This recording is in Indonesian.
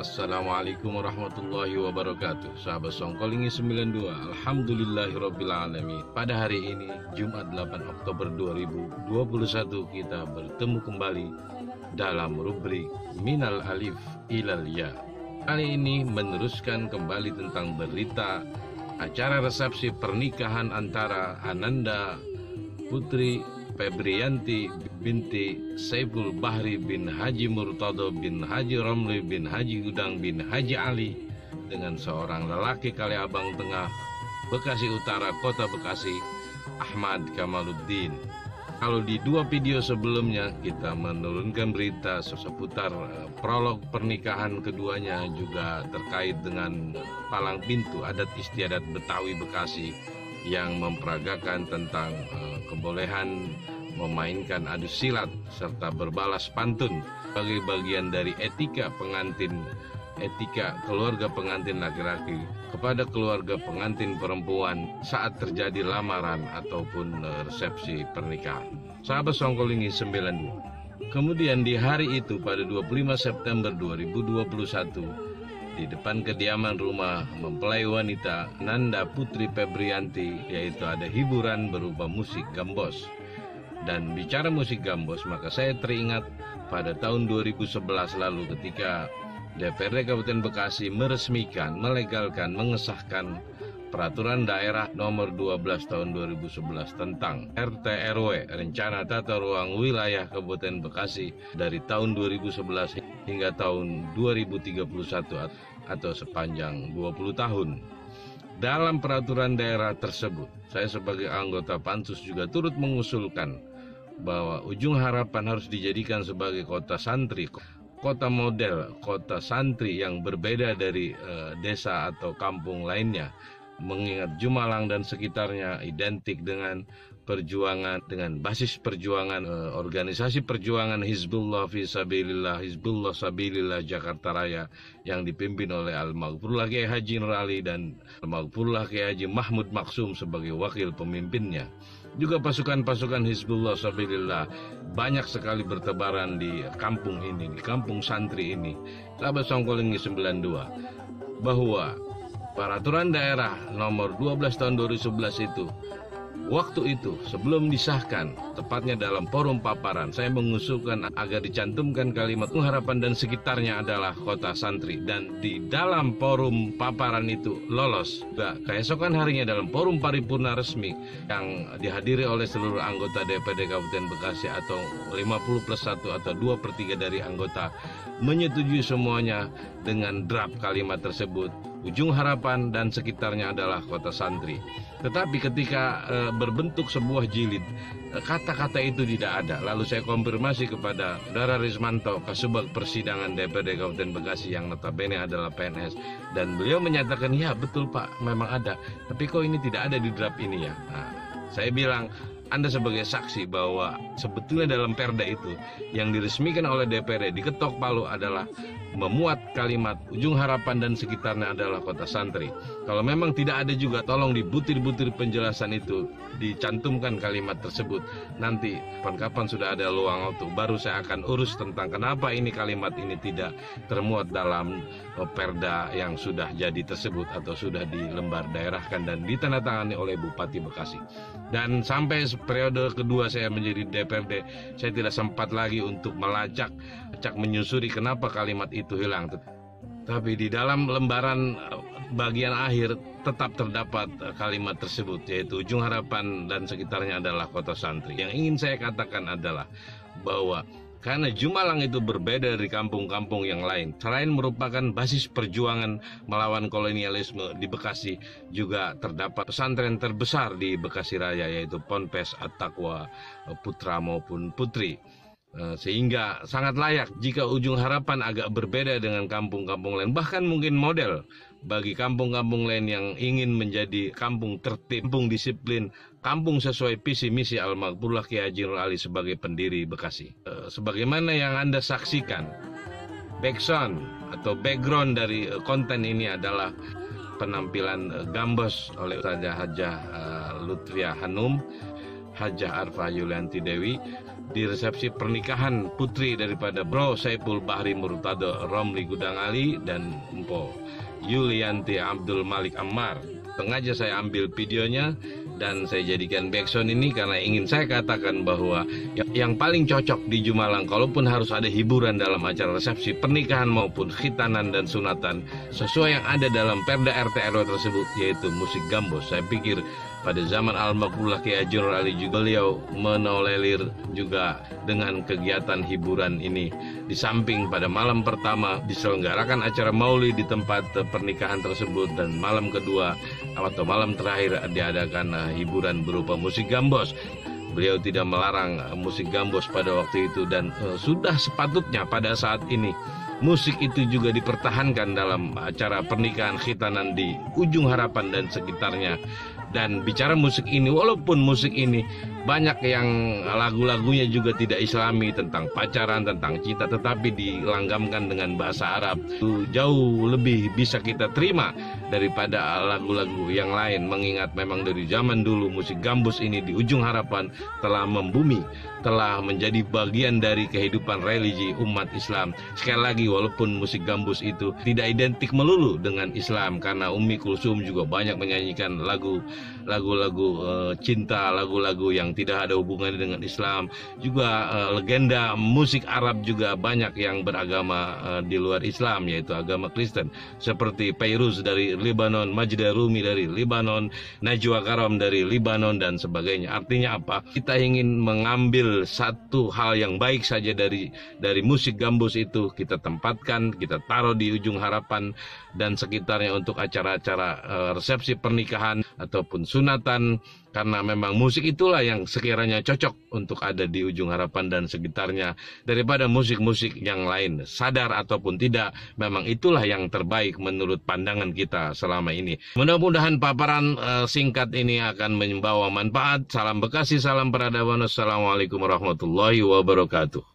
Assalamualaikum warahmatullahi wabarakatuh. Sahabat Songkolingi 92, alhamdulillahirobbilalamin. Pada hari ini Jumat 8 Oktober 2021 kita bertemu kembali dalam rubrik Minal Alif Ilal Ya. Kali ini meneruskan kembali tentang berita acara resepsi pernikahan antara Ananda Putri Febrianti binti Saiful Bahri bin Haji Murtado bin Haji Romli bin Haji Gudang bin Haji Ali dengan seorang lelaki Kaliabang Tengah, Bekasi Utara, Kota Bekasi, Ahmad Kamaluddin. Kalau di dua video sebelumnya kita menurunkan berita seputar prolog pernikahan keduanya, juga terkait dengan palang pintu adat istiadat Betawi Bekasi yang memperagakan tentang kebolehan memainkan adu silat serta berbalas pantun sebagai bagian dari etika pengantin, etika keluarga pengantin laki-laki kepada keluarga pengantin perempuan saat terjadi lamaran ataupun resepsi pernikahan. Sahabat Songkolingi 92. Kemudian di hari itu pada 25 September 2021 di depan kediaman rumah mempelai wanita Nanda Putri Febrianti, yaitu ada hiburan berupa musik gambos. Dan bicara musik gambos, maka saya teringat pada tahun 2011 lalu ketika DPRD Kabupaten Bekasi meresmikan, melegalkan, mengesahkan Peraturan Daerah Nomor 12 Tahun 2011 tentang RT RW, Rencana Tata Ruang Wilayah Kabupaten Bekasi, dari tahun 2011 hingga tahun 2031 atau sepanjang 20 tahun. Dalam peraturan daerah tersebut, saya sebagai anggota Pansus juga turut mengusulkan bahwa Ujung Harapan harus dijadikan sebagai kota santri, kota model, kota santri yang berbeda dari desa atau kampung lainnya. Mengingat Jumalang dan sekitarnya identik dengan perjuangan, dengan basis perjuangan organisasi perjuangan Hizbullah Fisabilillah, Hizbullah Sabilillah Jakarta Raya yang dipimpin oleh Al-Maghfurullah Kiai Haji Nur Ali dan Al-Maghfurullah Kiai Haji Mahmud Maksum sebagai wakil pemimpinnya. Juga pasukan-pasukan Hizbullah Sabilillah banyak sekali bertebaran di kampung ini, di kampung santri ini. Sahabat Songkolingi 92, bahwa Peraturan Daerah Nomor 12 Tahun 2011 itu, waktu itu sebelum disahkan, tepatnya dalam forum paparan, saya mengusulkan agar dicantumkan kalimat Harapan dan sekitarnya adalah kota santri. Dan di dalam forum paparan itu lolos. Keesokan harinya dalam forum paripurna resmi yang dihadiri oleh seluruh anggota DPRD Kabupaten Bekasi atau 50+1 atau 2/3 dari anggota menyetujui semuanya dengan draft kalimat tersebut. Ujung Harapan dan sekitarnya adalah kota santri. Tetapi ketika berbentuk sebuah jilid, kata-kata itu tidak ada. Lalu saya konfirmasi kepada Saudara Rismanto, Kasubag Persidangan DPRD Kabupaten Bekasi yang notabene adalah PNS, dan beliau menyatakan, ya betul Pak, memang ada. Tapi kok ini tidak ada di draft ini ya? Nah, saya bilang, Anda sebagai saksi bahwa sebetulnya dalam perda itu yang diresmikan oleh DPRD diketok palu adalah memuat kalimat Ujung Harapan dan sekitarnya adalah kota santri. Kalau memang tidak ada juga, tolong di butir-butir penjelasan itu dicantumkan kalimat tersebut. Nanti kapan sudah ada luang waktu, baru saya akan urus tentang kenapa ini kalimat ini tidak termuat dalam perda yang sudah jadi tersebut atau sudah di lembar daerahkan dan ditandatangani oleh Bupati Bekasi. Dan sampai periode kedua saya menjadi DPRD, saya tidak sempat lagi untuk melacak menyusuri kenapa kalimat itu hilang. Tapi di dalam lembaran bagian akhir tetap terdapat kalimat tersebut, yaitu Ujung Harapan dan sekitarnya adalah kota santri. Yang ingin saya katakan adalah bahwa karena Jumalang itu berbeda dari kampung-kampung yang lain, selain merupakan basis perjuangan melawan kolonialisme di Bekasi, juga terdapat pesantren terbesar di Bekasi Raya, yaitu Ponpes At-Taqwa Putra maupun Putri. Sehingga sangat layak jika Ujung Harapan agak berbeda dengan kampung-kampung lain, bahkan mungkin model bagi kampung-kampung lain yang ingin menjadi kampung tertib, kampung disiplin, kampung sesuai visi misi Al-Maghfurullah Kiai Haji Nur Ali sebagai pendiri Bekasi. Sebagaimana yang Anda saksikan, backsound atau background dari konten ini adalah penampilan gambos oleh Ustazah Hajah Lutfia Hanum Hajah Arfa Yulianti Dewi di resepsi pernikahan putri daripada Bro Saipul Bahri Murtado Romli Gudang Ali dan Mpo Yulianti Abdul Malik Ammar. Sengaja saya ambil videonya dan saya jadikan backsound ini karena ingin saya katakan bahwa yang paling cocok di Jumalang, kalaupun harus ada hiburan dalam acara resepsi pernikahan maupun khitanan dan sunatan, sesuai yang ada dalam Perda RT RW tersebut, yaitu musik gambus. Saya pikir pada zaman Al-Maqrullah Kiai Haji Ali juga beliau menolelir juga dengan kegiatan hiburan ini. Di samping pada malam pertama diselenggarakan acara maulid di tempat pernikahan tersebut, dan malam kedua atau malam terakhir diadakan hiburan berupa musik gambus. Beliau tidak melarang musik gambus pada waktu itu, dan sudah sepatutnya pada saat ini musik itu juga dipertahankan dalam acara pernikahan khitanan di Ujung Harapan dan sekitarnya. Dan bicara musik ini, walaupun musik ini banyak yang lagu-lagunya juga tidak islami, tentang pacaran, tentang cinta, tetapi dilanggamkan dengan bahasa Arab, itu jauh lebih bisa kita terima daripada lagu-lagu yang lain. Mengingat memang dari zaman dulu musik gambus ini di Ujung Harapan telah membumi, telah menjadi bagian dari kehidupan religi umat Islam. Sekali lagi, walaupun musik gambus itu tidak identik melulu dengan Islam, karena Ummi Kulsum juga banyak menyanyikan lagu-lagu cinta, lagu-lagu yang tidak ada hubungannya dengan Islam. Juga legenda musik Arab juga banyak yang beragama di luar Islam, yaitu agama Kristen, seperti Fairuz dari Lebanon, Majda Rumi dari Lebanon, Najwa Karam dari Lebanon, dan sebagainya. Artinya apa? Kita ingin mengambil satu hal yang baik saja dari musik gambus itu, kita tempatkan, kita taruh di Ujung Harapan dan sekitarnya untuk acara-acara resepsi pernikahan ataupun sunatan, karena memang musik itulah yang sekiranya cocok untuk ada di Ujung Harapan dan sekitarnya daripada musik-musik yang lain. Sadar ataupun tidak, memang itulah yang terbaik menurut pandangan kita selama ini. Mudah-mudahan paparan singkat ini akan membawa manfaat. Salam Bekasi, salam peradaban. Assalamualaikum warahmatullahi wabarakatuh.